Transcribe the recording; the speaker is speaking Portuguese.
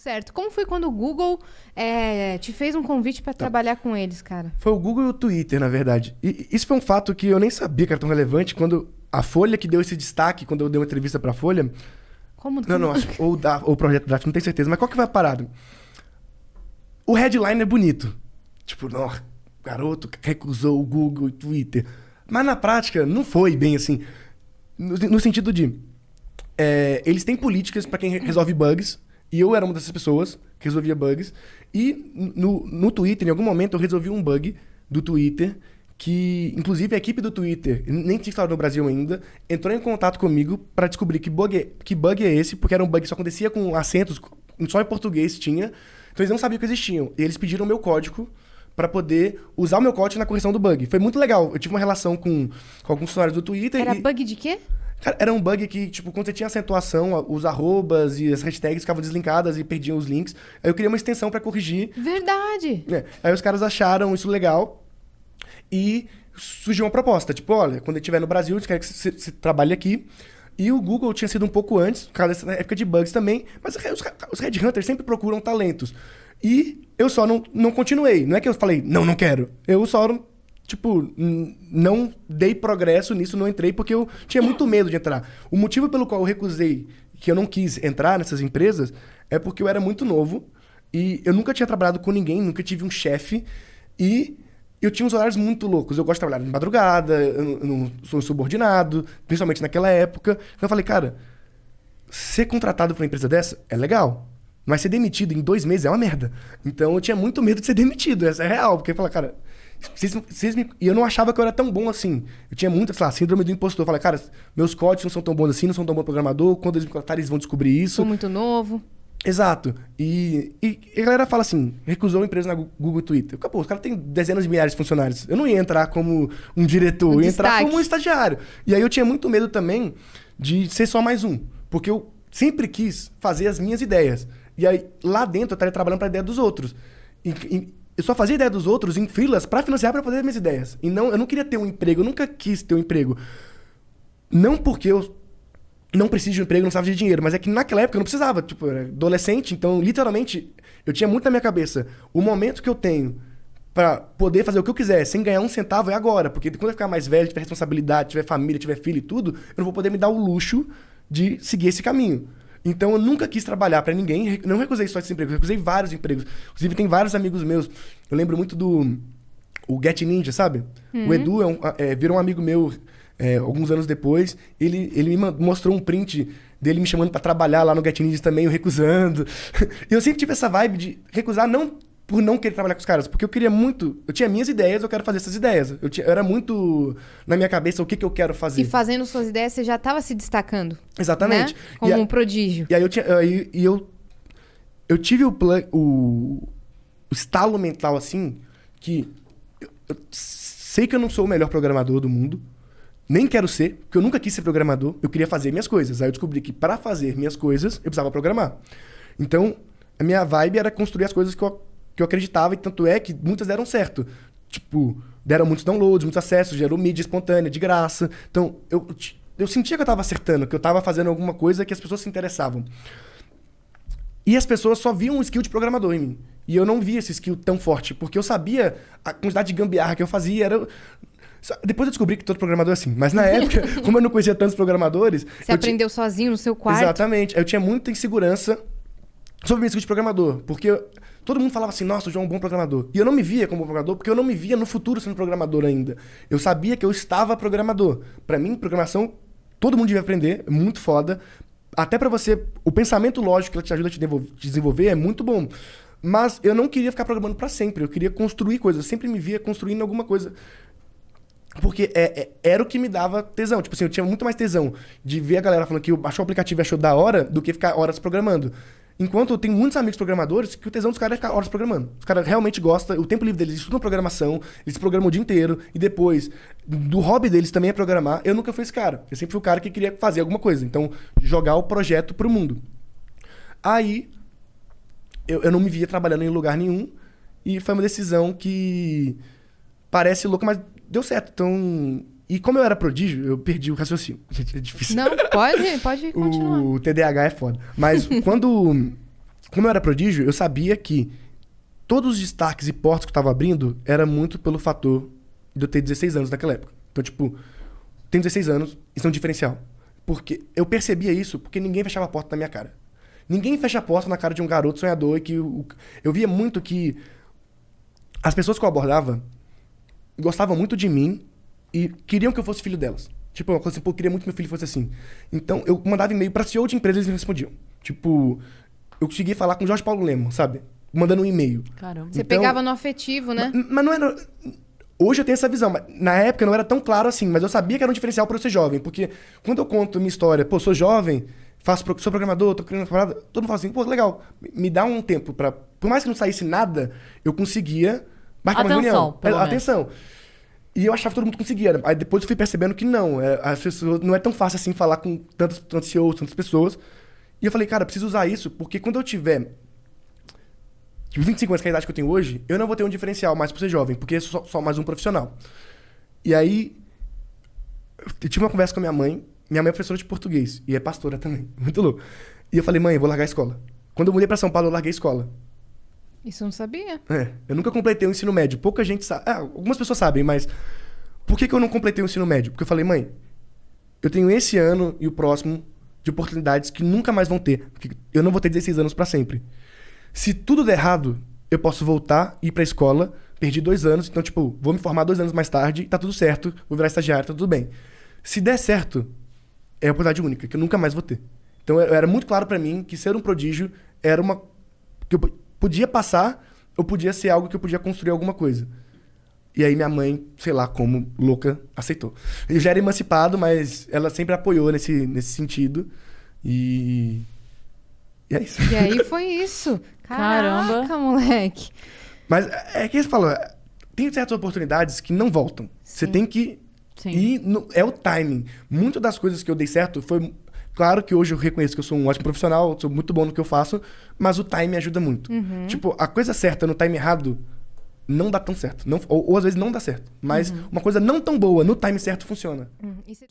certo. Como foi quando o Google te fez um convite pra trabalhar com eles, cara? Foi o Google e o Twitter, na verdade. E isso foi um fato que eu nem sabia que era tão relevante. Quando a Folha que deu esse destaque, quando eu dei uma entrevista pra Folha... Como? Não, acho. Ou o Projeto Draft, não tenho certeza. Mas qual que vai a parada? O headline é bonito. Tipo, não, garoto recusou o Google e o Twitter. Mas na prática, não foi bem assim. No sentido de... eles têm políticas pra quem resolve bugs. E eu era uma dessas pessoas que resolvia bugs. E no Twitter, em algum momento, eu resolvi um bug do Twitter que, inclusive, a equipe do Twitter, nem tinha instalado no Brasil ainda, entrou em contato comigo para descobrir que bug é esse, porque era um bug que só acontecia com acentos, só em português tinha. Então eles não sabiam que existiam. E eles pediram o meu código para poder usar o meu código na correção do bug. Foi muito legal. Eu tive uma relação com alguns funcionários do Twitter. Era bug de quê? Cara, era um bug que, tipo, quando você tinha acentuação, os arrobas e as hashtags ficavam deslinkadas e perdiam os links. Aí eu criei uma extensão para corrigir. Verdade! Aí os caras acharam isso legal e surgiu uma proposta. Tipo, olha, quando ele estiver no Brasil, a gente quer que você trabalhe aqui. E o Google tinha sido um pouco antes, por causa dessa época de bugs também. Mas os headhunters sempre procuram talentos. E eu só não continuei. Não é que eu falei, não quero. Eu só... Tipo, não dei progresso nisso, não entrei, porque eu tinha muito medo de entrar. O motivo pelo qual eu recusei, que eu não quis entrar nessas empresas, é porque eu era muito novo e eu nunca tinha trabalhado com ninguém, nunca tive um chefe e eu tinha uns horários muito loucos. Eu gosto de trabalhar de madrugada, eu não sou subordinado, principalmente naquela época. Então eu falei, cara, ser contratado por uma empresa dessa é legal, mas ser demitido em 2 meses é uma merda. Então eu tinha muito medo de ser demitido, essa é real, porque eu falei, cara... E eu não achava que eu era tão bom assim. Eu tinha muita, sei lá, síndrome do impostor. Eu falei, cara, meus códigos não são tão bons assim, não são tão bom programador. Quando eles me contratarem, eles vão descobrir isso. Sou muito novo. Exato. E a galera fala assim, recusou a empresa na Google e Twitter. Pô, os caras têm dezenas de milhares de funcionários. Eu não ia entrar como um diretor, eu ia entrar como um estagiário. E aí eu tinha muito medo também de ser só mais um. Porque eu sempre quis fazer as minhas ideias. E aí, lá dentro, eu estaria trabalhando para a ideia dos outros. Eu só fazia ideia dos outros em freelas para financiar para fazer minhas ideias. E eu não queria ter um emprego, eu nunca quis ter um emprego. Não porque eu não preciso de um emprego, não precisava de dinheiro, mas é que naquela época eu não precisava. Tipo, eu era adolescente, então literalmente eu tinha muito na minha cabeça. O momento que eu tenho para poder fazer o que eu quiser sem ganhar um centavo é agora. Porque quando eu ficar mais velho, tiver responsabilidade, tiver família, tiver filho e tudo, eu não vou poder me dar o luxo de seguir esse caminho. Então eu nunca quis trabalhar pra ninguém, não recusei só esse emprego, recusei vários empregos. Inclusive tem vários amigos meus, eu lembro muito o Get Ninja, sabe? O Edu virou um amigo meu alguns anos depois, ele me mostrou um print dele me chamando pra trabalhar lá no Get Ninja também, eu recusando. E eu sempre tive essa vibe de recusar, não por não querer trabalhar com os caras, porque eu queria muito... Eu tinha minhas ideias, eu quero fazer essas ideias. Eu era muito na minha cabeça o que eu quero fazer. E fazendo suas ideias, você já estava se destacando. Exatamente. Né? Como um prodígio. E aí eu tive o estalo mental assim, que eu sei que eu não sou o melhor programador do mundo, nem quero ser, porque eu nunca quis ser programador, eu queria fazer minhas coisas. Aí eu descobri que para fazer minhas coisas, eu precisava programar. Então, a minha vibe era construir as coisas que eu acreditava, e tanto é que muitas deram certo. Tipo, deram muitos downloads, muitos acessos, gerou mídia espontânea, de graça. Então, eu sentia que eu estava acertando, que eu estava fazendo alguma coisa que as pessoas se interessavam. E as pessoas só viam um skill de programador em mim. E eu não via esse skill tão forte, porque eu sabia a quantidade de gambiarra que eu fazia. Depois eu descobri que todo programador é assim. Mas na época, como eu não conhecia tantos programadores... Você aprendeu sozinho no seu quarto? Exatamente. Eu tinha muita insegurança sobre o meu skill de programador, porque... Todo mundo falava assim, nossa, o João é um bom programador. E eu não me via como programador, porque eu não me via no futuro sendo programador ainda. Eu sabia que eu estava programador. Pra mim, programação, todo mundo devia aprender, é muito foda. Até pra você, o pensamento lógico que ela te ajuda a te desenvolver é muito bom. Mas eu não queria ficar programando pra sempre, eu queria construir coisas. Eu sempre me via construindo alguma coisa. Porque era o que me dava tesão. Tipo assim, eu tinha muito mais tesão de ver a galera falando que baixou o aplicativo e achou da hora, do que ficar horas programando. Enquanto eu tenho muitos amigos programadores, que o tesão dos caras é ficar horas programando. Os caras realmente gostam, o tempo livre deles, eles estudam programação, eles programam o dia inteiro, e depois, do hobby deles também é programar. Eu nunca fui esse cara. Eu sempre fui o cara que queria fazer alguma coisa. Então, jogar o projeto pro mundo. Aí, eu não me via trabalhando em lugar nenhum, e foi uma decisão que parece louca, mas deu certo. Então... E como eu era prodígio, eu perdi o raciocínio. Gente, é difícil. Não, pode continuar. O TDAH é foda. Mas quando como eu era prodígio, eu sabia que todos os destaques e portas que eu tava abrindo era muito pelo fator de eu ter 16 anos naquela época. Então, tipo, tenho 16 anos, isso é um diferencial. Porque eu percebia isso porque ninguém fechava a porta na minha cara. Ninguém fecha a porta na cara de um garoto sonhador e que... Eu via muito que as pessoas que eu abordava gostavam muito de mim e queriam que eu fosse filho delas. Tipo, uma coisa assim, pô, eu queria muito que meu filho fosse assim. Então, eu mandava e-mail pra CEO de empresas e eles me respondiam. Tipo, eu consegui falar com o Jorge Paulo Lema, sabe? Mandando um e-mail. Caramba. Você pegava no afetivo, né? Mas não era... Hoje eu tenho essa visão, mas na época não era tão claro assim, mas eu sabia que era um diferencial pra eu ser jovem, porque quando eu conto minha história, pô, sou jovem, sou programador, tô criando uma parada, todo mundo fala assim, pô, legal, me dá um tempo pra... Por mais que não saísse nada, eu conseguia marcar uma reunião. Atenção. E eu achava que todo mundo conseguia. Né? Aí depois eu fui percebendo que não, as pessoas, não é tão fácil assim falar com tantos CEOs, tantas pessoas. E eu falei, cara, eu preciso usar isso, porque quando eu tiver... Tipo, 25 anos, que é a idade que eu tenho hoje, eu não vou ter um diferencial mais por ser jovem, porque eu sou só mais um profissional. E aí, eu tive uma conversa com a minha mãe. Minha mãe é professora de português e é pastora também. Muito louco. E eu falei, mãe, eu vou largar a escola. Quando eu mudei pra São Paulo, eu larguei a escola. Isso eu não sabia. Eu nunca completei o ensino médio. Pouca gente sabe. Algumas pessoas sabem, mas... Por que eu não completei o ensino médio? Porque eu falei, mãe, eu tenho esse ano e o próximo de oportunidades que nunca mais vão ter. Porque eu não vou ter 16 anos pra sempre. Se tudo der errado, eu posso voltar, ir pra escola, perdi 2 anos, então, tipo, vou me formar 2 anos mais tarde, tá tudo certo, vou virar estagiário, tá tudo bem. Se der certo, é a oportunidade única, que eu nunca mais vou ter. Então, era muito claro pra mim que ser um prodígio era uma... que eu podia passar, ou podia ser algo que eu podia construir alguma coisa. E aí minha mãe, sei lá como, louca, aceitou. Eu já era emancipado, mas ela sempre apoiou nesse sentido. E é isso. E aí foi isso. Caraca, moleque. Mas é que você falou, tem certas oportunidades que não voltam. Sim. Você tem que ir... É o timing. Muitas das coisas que eu dei certo foi... Claro que hoje eu reconheço que eu sou um ótimo profissional, sou muito bom no que eu faço, mas o timing ajuda muito. Uhum. Tipo, a coisa certa no time errado não dá tão certo. Não, ou às vezes não dá certo. Mas uma coisa não tão boa no time certo funciona. Isso...